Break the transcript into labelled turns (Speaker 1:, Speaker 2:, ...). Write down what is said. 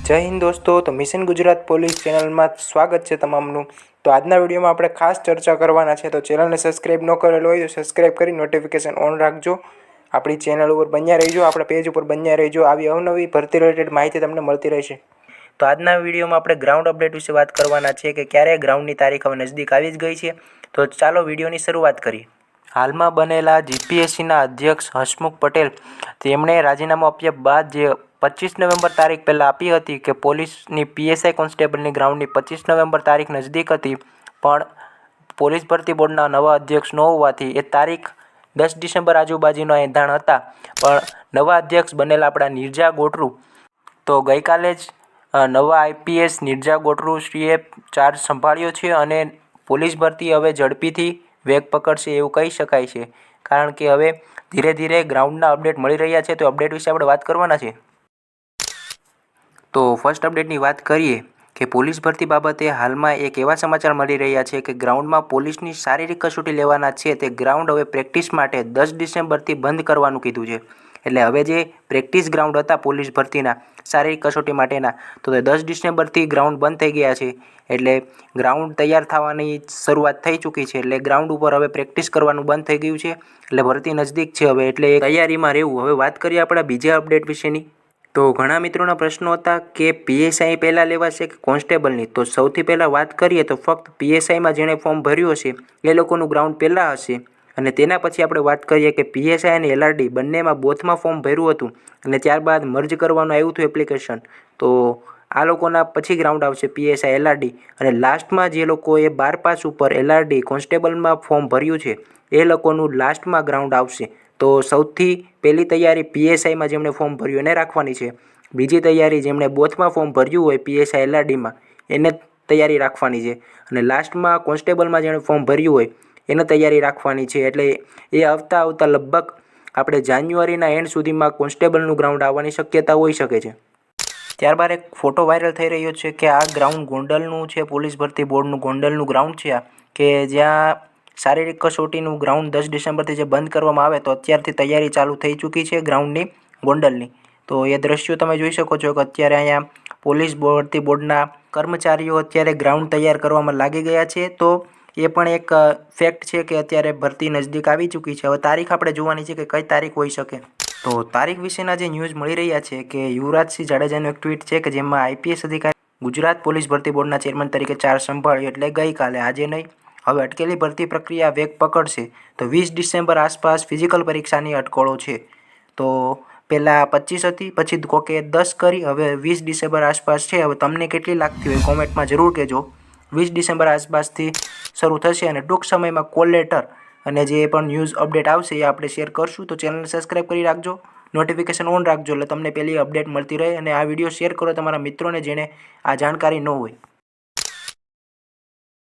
Speaker 1: જય હિન્દ દોસ્તો, તો મિશન ગુજરાત પોલીસ ચેનલમાં સ્વાગત છે તમામનું। તો આજના વિડીયોમાં આપણે ખાસ ચર્ચા કરવાના છે। તો ચેનલને સબસ્ક્રાઈબ ન કરેલો હોય તો સબસ્ક્રાઈબ કરી નોટિફિકેશન ઓન રાખજો। આપણી ચેનલ ઉપર બન્યા રહીજો, આપણા પેજ ઉપર બન્યા રહીજો। આવી અવનવી ભરતી રિલેટેડ માહિતી તમને મળતી રહેશે। તો આજના વિડીયોમાં આપણે ગ્રાઉન્ડ અપડેટ વિશે વાત કરવાના છે કે ક્યારે ગ્રાઉન્ડની તારીખ હવે નજીક આવી જ ગઈ છે। તો ચાલો વિડીયોની શરૂઆત કરીએ। હાલમાં બનેલા જીપીએસસીના અધ્યક્ષ હસમુખ પટેલ તેમણે રાજીનામું આપ્યા બાદ જે 25 નવેમ્બર તારીખ પહેલાં આપી હતી કે પોલીસની પીએસઆઈ કોન્સ્ટેબલની ગ્રાઉન્ડની 25 નવેમ્બર તારીખ નજીક હતી, પણ પોલીસ ભરતી બોર્ડના નવા અધ્યક્ષ ન હોવાથી એ તારીખ 10 ડિસેમ્બર આજુબાજુના એંધાણ હતા। પણ નવા અધ્યક્ષ બનેલા આપણા નિરજા ગોટરુ તો ગઈકાલે જ નવા આઈપીએસ નિરજા ગોટરુશ્રીએ ચાર્જ સંભાળ્યો છે અને પોલીસ ભરતી હવે ઝડપીથી વેગ પકડશે એવું કહી શકાય છે, કારણ કે હવે ધીરે ધીરે ગ્રાઉન્ડના અપડેટ મળી રહ્યા છે। તો અપડેટ વિશે આપણે વાત કરવાના છે। તો ફર્સ્ટ અપડેટની વાત કરીએ કે પોલીસ ભરતી બાબતે હાલમાં એક એવા સમાચાર મળી રહ્યા છે કે ગ્રાઉન્ડમાં પોલીસની શારીરિક કસોટી લેવાના છે તે ગ્રાઉન્ડ હવે પ્રેક્ટિસ માટે 10 ડિસેમ્બરથી બંધ કરવાનું કીધું છે। એટલે હવે જે પ્રેક્ટિસ ગ્રાઉન્ડ હતા પોલીસ ભરતીના શારીરિક કસોટી માટેના, તો તે 10 ડિસેમ્બરથી ગ્રાઉન્ડ બંધ થઈ ગયા છે। એટલે ગ્રાઉન્ડ તૈયાર થવાની શરૂઆત થઈ ચૂકી છે। એટલે ગ્રાઉન્ડ ઉપર હવે પ્રેક્ટિસ કરવાનું બંધ થઈ ગયું છે। એટલે ભરતી નજદીક છે હવે, એટલે તૈયારીમાં રહેવું। હવે વાત કરીએ આપણા બીજા અપડેટ વિશેની। તો ઘણા મિત્રોના પ્રશ્નો હતા કે પીએસઆઈ પહેલાં લેવાશે કે કોન્સ્ટેબલની। તો સૌથી પહેલાં વાત કરીએ તો ફક્ત પીએસઆઈમાં જેણે ફોર્મ ભર્યું હશે એ લોકોનું ગ્રાઉન્ડ પહેલાં હશે, અને તેના પછી આપણે વાત કરીએ કે પીએસઆઈ અને એલઆરડી બંનેમાં બોથમાં ફોર્મ ભર્યું હતું અને ત્યારબાદ મર્જ કરવાનું આવ્યું હતું એપ્લિકેશન, તો આ લોકોના પછી ગ્રાઉન્ડ આવશે પીએસઆઈ એલઆરડી। અને લાસ્ટમાં જે લોકોએ 12 પાસ ઉપર એલઆરડી કોન્સ્ટેબલમાં ફોર્મ ભર્યું છે એ લોકોનું લાસ્ટમાં ગ્રાઉન્ડ આવશે। તો સૌથી પહેલી તૈયારી પીએસઆઈમાં જેમણે ફોર્મ ભર્યું એને રાખવાની છે। બીજી તૈયારી જેમણે બોથમાં ફોર્મ ભર્યું હોય પીએસઆઈ એલઆરડીમાં એને તૈયારી રાખવાની છે, અને લાસ્ટમાં કોન્સ્ટેબલમાં જેણે ફોર્મ ભર્યું હોય એને તૈયારી રાખવાની છે। એટલે એ આવતા લગભગ આપણે જાન્યુઆરીના એન્ડ સુધીમાં કોન્સ્ટેબલનું ગ્રાઉન્ડ આવવાની શક્યતા હોઈ શકે છે। ત્યારબાદ એક ફોટો વાયરલ થઈ રહ્યો છે કે આ ગ્રાઉન્ડ ગોંડલનું છે, પોલીસ ભરતી બોર્ડનું ગોંડલનું ગ્રાઉન્ડ છે આ, કે જ્યાં શારીરિક કસોટીનું ગ્રાઉન્ડ 10 ડિસેમ્બરથી જે બંધ કરવામાં આવે તો અત્યારથી તૈયારી ચાલુ થઈ ચૂકી છે ગ્રાઉન્ડની ગોંડલની। તો એ દ્રશ્યો તમે જોઈ શકો છો કે અત્યારે અહીંયા પોલીસ ભરતી બોર્ડના કર્મચારીઓ અત્યારે ગ્રાઉન્ડ તૈયાર કરવામાં લાગી ગયા છે। તો એ પણ એક ફેક્ટ છે કે અત્યારે ભરતી નજદીક આવી ચૂકી છે। હવે તારીખ આપણે જોવાની છે કે કઈ તારીખ હોઈ શકે। તો તારીખ વિશેના જે ન્યૂઝ મળી રહ્યા છે કે યુવરાજસિંહ જાડેજાનું એક ટ્વીટ છે કે જેમાં આઈપીએસ અધિકારી ગુજરાત પોલીસ ભરતી બોર્ડના ચેરમેન તરીકે ચાર્જ સંભાળ્યો, એટલે ગઈકાલે, આજે નહીં। હવે અટકેલી ભરતી પ્રક્રિયા વેગ પકડશે। તો 20 ડિસેમ્બર આસપાસ ફિઝિકલ પરીક્ષાની અટકળો છે। તો પહેલાં 25 હતી, પછી કોકે 10 કરી, હવે 20 ડિસેમ્બર આસપાસ છે। હવે તમને કેટલી લાગતી હોય કોમેન્ટમાં જરૂર કહેજો। 20 ડિસેમ્બર આસપાસથી શરૂ થશે અને ટૂંક સમયમાં કોલ લેટર અને જે પણ ન્યૂઝ અપડેટ આવશે એ આપણે શેર કરશું। તો ચેનલને સબસ્ક્રાઈબ કરી રાખજો, નોટિફિકેશન ઓન રાખજો એટલે તમને પહેલી અપડેટ મળતી રહે, અને આ વિડીયો શેર કરો તમારા મિત્રોને જેને આ જાણકારી ન હોય।